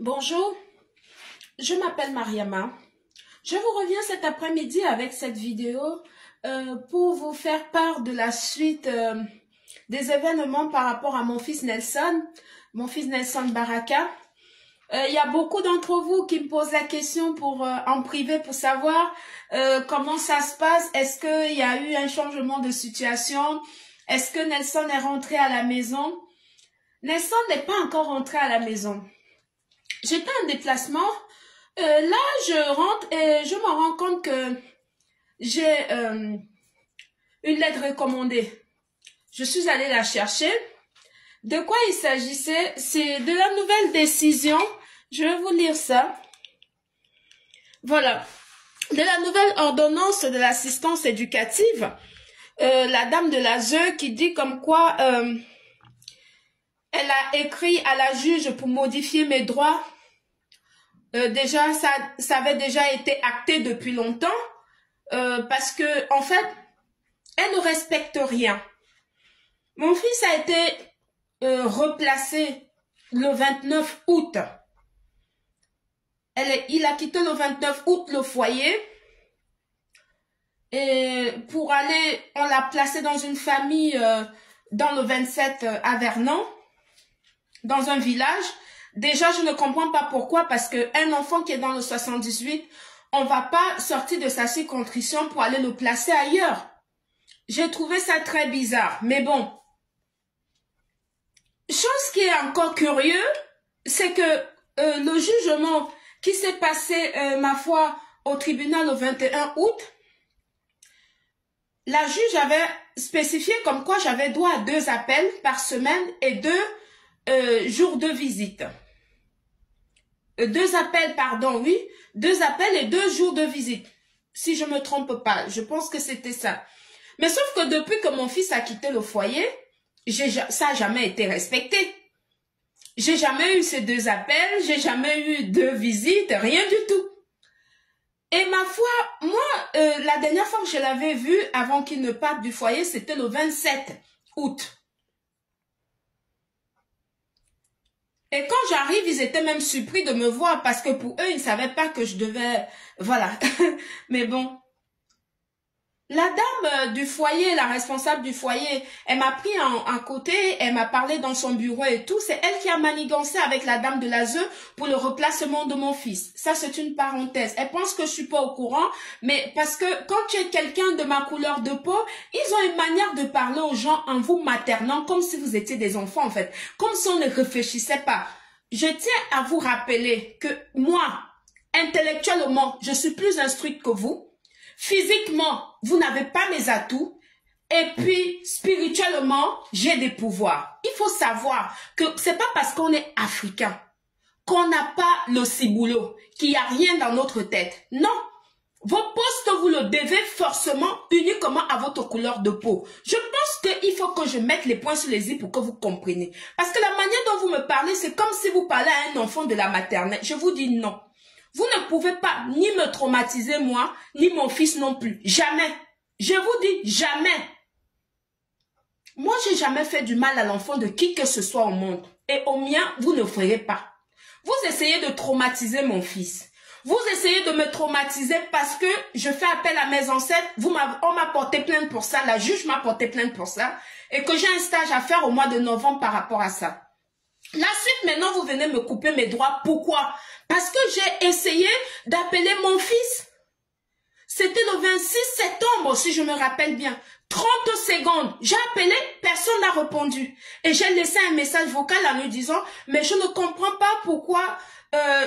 Bonjour, je m'appelle Mariama. Je vous reviens cet après-midi avec cette vidéo pour vous faire part de la suite des événements par rapport à mon fils Nelson Baraka. Il y a beaucoup d'entre vous qui me posent la question en privé pour savoir comment ça se passe. Est-ce qu'il y a eu un changement de situation? Est-ce que Nelson est rentré à la maison? Nelson n'est pas encore rentré à la maison. J'étais en déplacement. Là, je rentre et je me rends compte que j'ai une lettre recommandée. Je suis allée la chercher. De quoi il s'agissait? C'est de la nouvelle décision. Je vais vous lire ça. Voilà. De la nouvelle ordonnance de l'assistance éducative. La dame de l'ASE qui dit comme quoi elle a écrit à la juge pour modifier mes droits. Déjà, ça avait déjà été acté depuis longtemps parce que, en fait, elle ne respecte rien. Mon fils a été replacé le 29 août. Il a quitté le 29 août le foyer et pour aller, on l'a placé dans une famille dans le 27 à Vernon, dans un village. Déjà, je ne comprends pas pourquoi, parce qu'un enfant qui est dans le 78, on va pas sortir de sa circonscription pour aller le placer ailleurs. J'ai trouvé ça très bizarre, mais bon. Chose qui est encore curieux, c'est que le jugement qui s'est passé, ma foi, au tribunal le 21 août, la juge avait spécifié comme quoi j'avais droit à 2 appels par semaine et 2 jours de visite. 2 appels, pardon, oui. 2 appels et 2 jours de visite. Si je me trompe pas, je pense que c'était ça. Mais sauf que depuis que mon fils a quitté le foyer, ça n'a jamais été respecté. J'ai jamais eu ces 2 appels, j'ai jamais eu 2 visites, rien du tout. Et ma foi, moi, la dernière fois que je l'avais vu avant qu'il ne parte du foyer, c'était le 27 août. Et quand j'arrive, ils étaient même surpris de me voir parce que pour eux, ils ne savaient pas que je devais... Voilà. Mais bon. La dame du foyer, la responsable du foyer, elle m'a pris à côté, elle m'a parlé dans son bureau et tout. C'est elle qui a manigancé avec la dame de l'ASE pour le replacement de mon fils. Ça, c'est une parenthèse. Elle pense que je suis pas au courant, mais parce que quand tu es quelqu'un de ma couleur de peau, ils ont une manière de parler aux gens en vous maternant comme si vous étiez des enfants, en fait. Comme si on ne réfléchissait pas. Je tiens à vous rappeler que moi, intellectuellement, je suis plus instruite que vous. Physiquement, vous n'avez pas mes atouts. Et puis, spirituellement, j'ai des pouvoirs. Il faut savoir que c'est pas parce qu'on est africain qu'on n'a pas le ciboulot, qu'il n'y a rien dans notre tête. Non. Vos postes, vous le devez forcément uniquement à votre couleur de peau. Je pense qu'il faut que je mette les points sur les i pour que vous compreniez. Parce que la manière dont vous me parlez, c'est comme si vous parlez à un enfant de la maternelle. Je vous dis non. Vous ne pouvez pas ni me traumatiser moi, ni mon fils non plus. Jamais. Je vous dis jamais. Moi, j'ai jamais fait du mal à l'enfant de qui que ce soit au monde. Et au mien, vous ne ferez pas. Vous essayez de traumatiser mon fils. Vous essayez de me traumatiser parce que je fais appel à mes ancêtres. On m'a porté plainte pour ça. La juge m'a porté plainte pour ça. Et que j'ai un stage à faire au mois de novembre par rapport à ça. La suite, maintenant, vous venez me couper mes droits. Pourquoi? Parce que j'ai essayé d'appeler mon fils. C'était le 26 septembre, si je me rappelle bien. 30 secondes. J'ai appelé, personne n'a répondu. Et j'ai laissé un message vocal en lui disant, mais je ne comprends pas pourquoi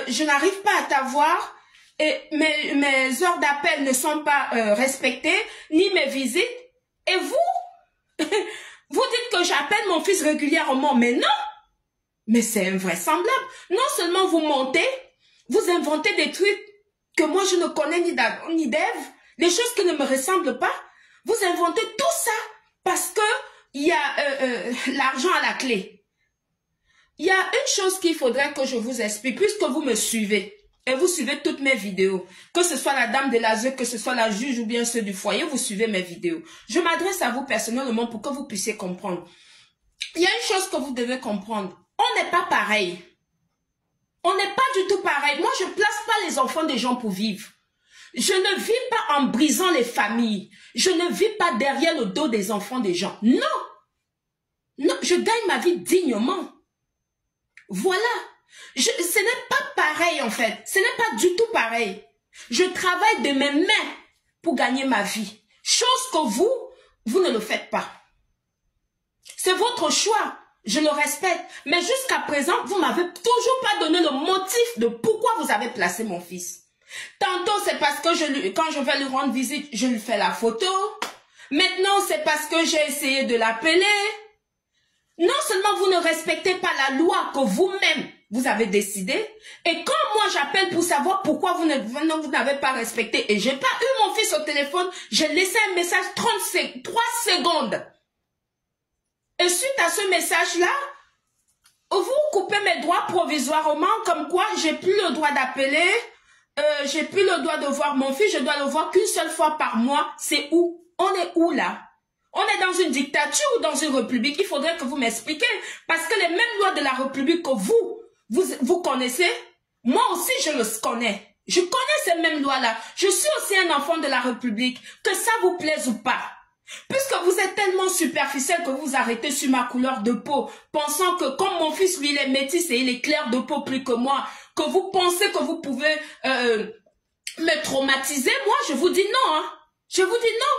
je n'arrive pas à t'avoir. Et mes heures d'appel ne sont pas respectées, ni mes visites. Et vous, vous dites que j'appelle mon fils régulièrement, mais non. Mais c'est invraisemblable. Non seulement vous mentez, vous inventez des trucs que moi je ne connais ni d'Adam ni d'Ève, des choses qui ne me ressemblent pas. Vous inventez tout ça parce que il y a l'argent à la clé. Il y a une chose qu'il faudrait que je vous explique, puisque vous me suivez et vous suivez toutes mes vidéos, que ce soit la dame de l'ASE, que ce soit la juge ou bien ceux du foyer, vous suivez mes vidéos. Je m'adresse à vous personnellement pour que vous puissiez comprendre. Il y a une chose que vous devez comprendre. On n'est pas pareil. On n'est pas du tout pareil. Moi, je ne place pas les enfants des gens pour vivre. Je ne vis pas en brisant les familles. Je ne vis pas derrière le dos des enfants des gens. Non. Non, je gagne ma vie dignement. Voilà. Ce n'est pas pareil en fait. Ce n'est pas du tout pareil. Je travaille de mes mains pour gagner ma vie. Chose que vous ne le faites pas. C'est votre choix. Je le respecte. Mais jusqu'à présent, vous ne m'avez toujours pas donné le motif de pourquoi vous avez placé mon fils. Tantôt, c'est parce que quand je vais lui rendre visite, je lui fais la photo. Maintenant, c'est parce que j'ai essayé de l'appeler. Non seulement vous ne respectez pas la loi que vous-même, vous avez décidé, et quand moi j'appelle pour savoir pourquoi vous n'avez pas respecté, et j'ai pas eu mon fils au téléphone, j'ai laissé un message 3 secondes. Et suite à ce message-là, vous coupez mes droits provisoirement, comme quoi j'ai plus le droit d'appeler, j'ai plus le droit de voir mon fils, je dois le voir qu'une seule fois par mois. C'est où? On est où là? On est dans une dictature ou dans une république? Il faudrait que vous m'expliquiez. Parce que les mêmes lois de la république que vous connaissez, moi aussi je le connais. Je connais ces mêmes lois-là. Je suis aussi un enfant de la république. Que ça vous plaise ou pas. Puisque vous êtes tellement superficiel que vous arrêtez sur ma couleur de peau, pensant que comme mon fils, lui, il est métis et il est clair de peau plus que moi, que vous pensez que vous pouvez me traumatiser, moi je vous dis non. Hein. Je vous dis non.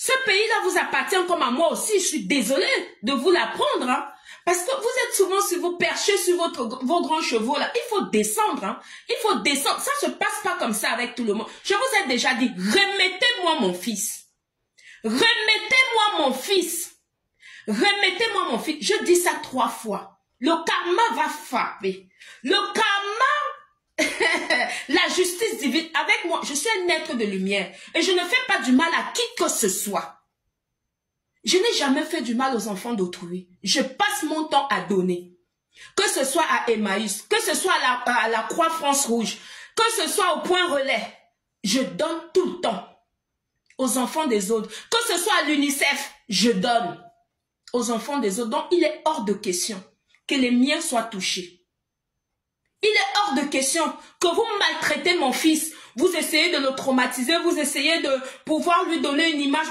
Ce pays-là vous appartient comme à moi aussi. Je suis désolée de vous l'apprendre. Hein. Parce que vous êtes souvent sur vos perchés, sur vos grands chevaux là. Il faut descendre. Hein. Il faut descendre. Ça ne se passe pas comme ça avec tout le monde. Je vous ai déjà dit, remettez-moi mon fils. Remettez-moi mon fils. Remettez-moi mon fils. Je dis ça 3 fois. Le karma va frapper. Le karma, la justice divine avec moi. Je suis un être de lumière. Et je ne fais pas du mal à qui que ce soit. Je n'ai jamais fait du mal aux enfants d'autrui. Je passe mon temps à donner. Que ce soit à Emmaüs, que ce soit à la Croix-France Rouge, que ce soit au Point Relais. Je donne tout le temps aux enfants des autres. Que ce soit à l'UNICEF, je donne aux enfants des autres. Donc, il est hors de question que les miens soient touchés. Il est hors de question que vous maltraitez mon fils. Vous essayez de le traumatiser, vous essayez de pouvoir lui donner une image